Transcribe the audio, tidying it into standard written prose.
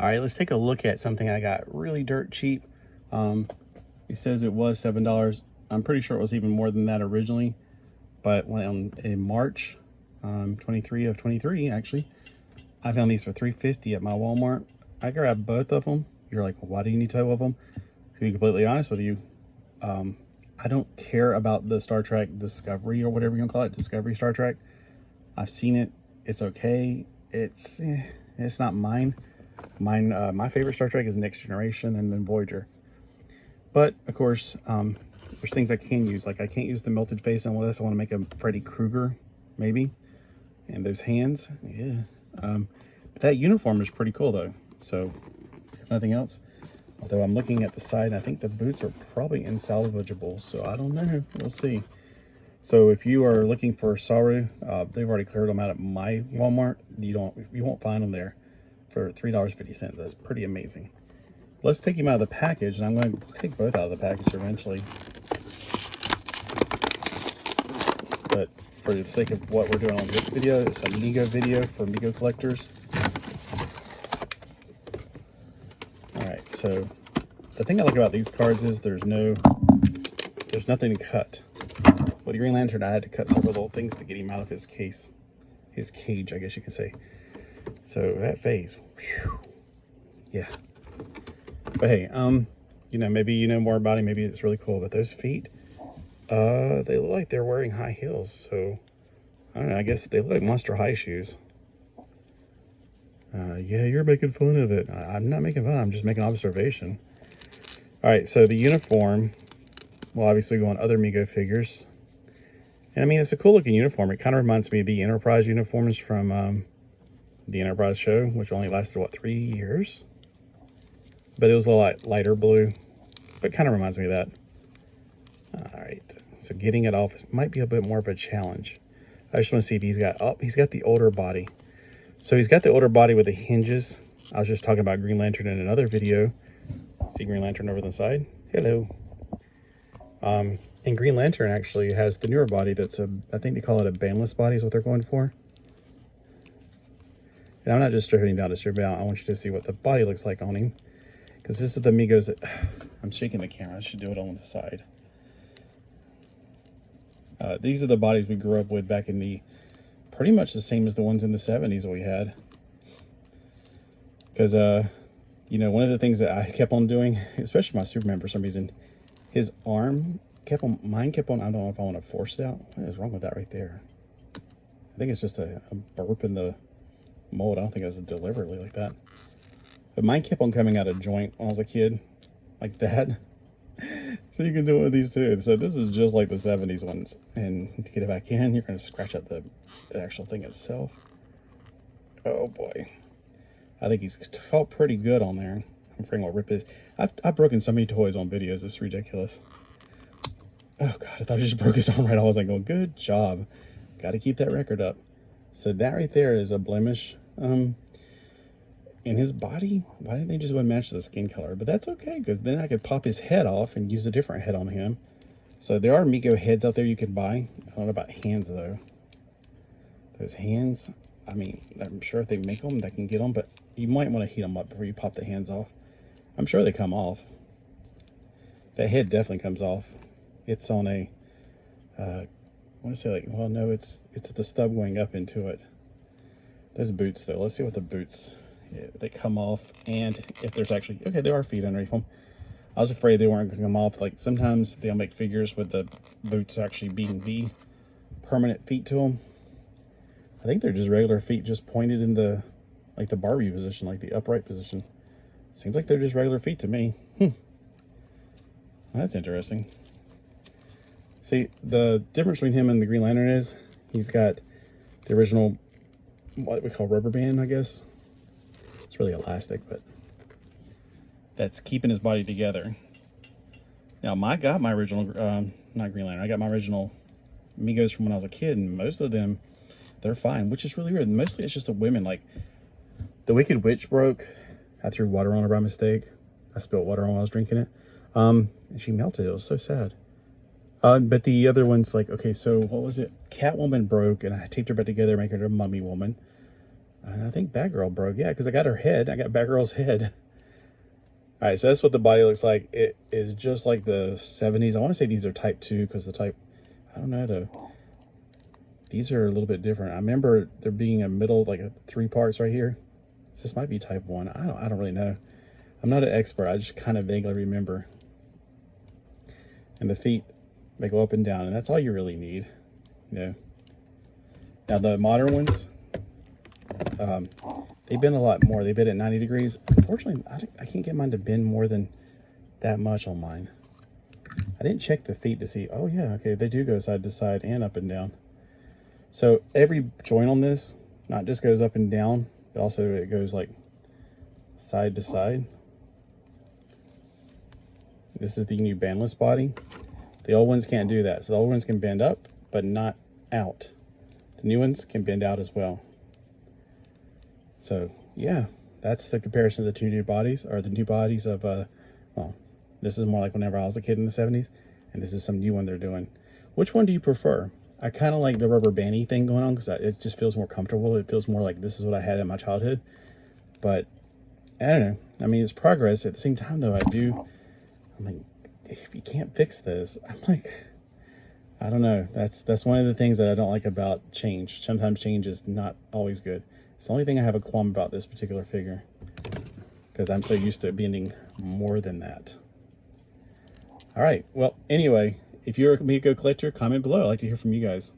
All right, let's take a look at something I got really dirt cheap. It says it was $7. I'm pretty sure it was even more than that originally. But when in March 23 of 23, actually, I found these for $3.50 at my Walmart. I grabbed both of them. You're like, well, why do you need two of them? To be completely honest with you, I don't care about the Star Trek Discovery or whatever you want to call it, Discovery Star Trek. I've seen it. It's okay. It's not mine. My favorite Star Trek is Next Generation and then Voyager. But of course, there's things I can use. Like I can't use the melted face unless I want to make a Freddy Krueger, maybe. And those hands, yeah. But that uniform is pretty cool though. So if nothing else, although I'm looking at the side, and I think the boots are probably insalvageable. So I don't know. We'll see. So if you are looking for Saru, they've already cleared them out at my Walmart. You won't find them there for $3.50. That's pretty amazing. Let's take him out of the package, and I'm going to take both out of the package eventually. But for the sake of what we're doing on this video, it's a Mego video for Mego collectors. Alright, so the thing I like about these cards is there's nothing to cut. With the Green Lantern, I had to cut several little things to get him out of his case. His cage, I guess you can say. So that phase, whew, yeah. But hey, you know, maybe you know more about him. Maybe it's really cool. But those feet, they look like they're wearing high heels. So I don't know. I guess they look like Monster High shoes. Yeah, you're making fun of it. I'm not making fun. I'm just making observation. All right. So the uniform will obviously go on other Mego figures. And I mean, it's a cool looking uniform. It kind of reminds me of the Enterprise uniforms from the Enterprise show, which only lasted, what, 3 years? But it was a lot lighter blue, but kind of reminds me of that. All right, so getting it off might be a bit more of a challenge. I just want to see if he's got the older body. So he's got the older body with the hinges. I was just talking about Green Lantern in another video. See Green Lantern over on the side? Hello. And Green Lantern actually has the newer body that's I think they call it a bandless body is what they're going for. And I'm not just stripping him down to strip him out. I want you to see what the body looks like on him. Because this is the Megos that... I'm shaking the camera. I should do it on the side. These are the bodies we grew up with back in the... Pretty much the same as the ones in the 70s that we had. Because, you know, one of the things that I kept on doing, especially my Superman for some reason, his arm kept on... Mine kept on... I don't know if I want to force it out. What is wrong with that right there? I think it's just a burp in the mold. I don't think it was deliberately like that. But mine kept on coming out of joint when I was a kid, like that. So you can do it with these too. So this is just like the 70s ones. And to get it back in, you're going to scratch out the actual thing itself. Oh boy. I think he's caught pretty good on there. I'm afraid I'll rip his... I've broken so many toys on videos. It's ridiculous. Oh God, I thought I just broke his arm right off. I was like, oh, good job. Got to keep that record up. So that right there is a blemish. In his body, why didn't they just match the skin color? But that's okay, because then I could pop his head off and use a different head on him. So there are Mego heads out there you can buy. I don't know about hands, though. Those hands, I mean, I'm sure if they make them, they can get them, but you might want to heat them up before you pop the hands off. I'm sure they come off. That head definitely comes off. It's on a, I want to say like, well, no, it's the stub going up into it. Those boots, though. Let's see what the boots... Yeah, they come off, and if there's actually... Okay, there are feet underneath them. I was afraid they weren't going to come off. Like, sometimes they'll make figures with the boots actually being the permanent feet to them. I think they're just regular feet, just pointed in the... Like, the Barbie position, like the upright position. Seems like they're just regular feet to me. That's interesting. See, the difference between him and the Green Lantern is... He's got the original... What we call rubber band, I guess. It's really elastic, but that's keeping his body together. Now, I got my original, not Green Lantern, I got my original Megos from when I was a kid, and most of them, they're fine, which is really weird. Mostly it's just the women. Like, the Wicked Witch broke. I threw water on her by mistake. I spilled water on while I was drinking it. And she melted. It was so sad. But the other ones, like, okay, so what was it? Catwoman broke, and I taped her back together, making her a mummy woman. And I think Batgirl broke. Yeah, because I got her head. I got Batgirl's head. All right, so that's what the body looks like. It is just like the 70s. I want to say these are type 2 because the type, I don't know though. These are a little bit different. I remember there being a middle, like 3 parts right here. So this might be type 1. I don't really know. I'm not an expert. I just kind of vaguely remember. And the feet, they go up and down, and that's all you really need. You know. Now the modern ones, they bend a lot more. They bend at 90 degrees. Unfortunately, I can't get mine to bend more than that much on mine. I didn't check the feet to see. Oh yeah, okay, they do go side to side and up and down. So every joint on this not just goes up and down, but also it goes like side to side. This is the new bandless body. The old ones can't do that. So the old ones can bend up, but not out. The new ones can bend out as well. So yeah, that's the comparison of the 2 new bodies, or the new bodies of, well, this is more like whenever I was a kid in the 70s, and this is some new one they're doing. Which one do you prefer? I kind of like the rubber bandy thing going on because it just feels more comfortable. It feels more like this is what I had in my childhood. But I don't know. I mean, it's progress. At the same time, though, I'm like, if you can't fix this, I'm like, I don't know. That's one of the things that I don't like about change. Sometimes change is not always good. It's the only thing I have a qualm about this particular figure, because I'm so used to it being more than that. All right. Well, anyway, if you're a Mego collector, comment below. I'd like to hear from you guys.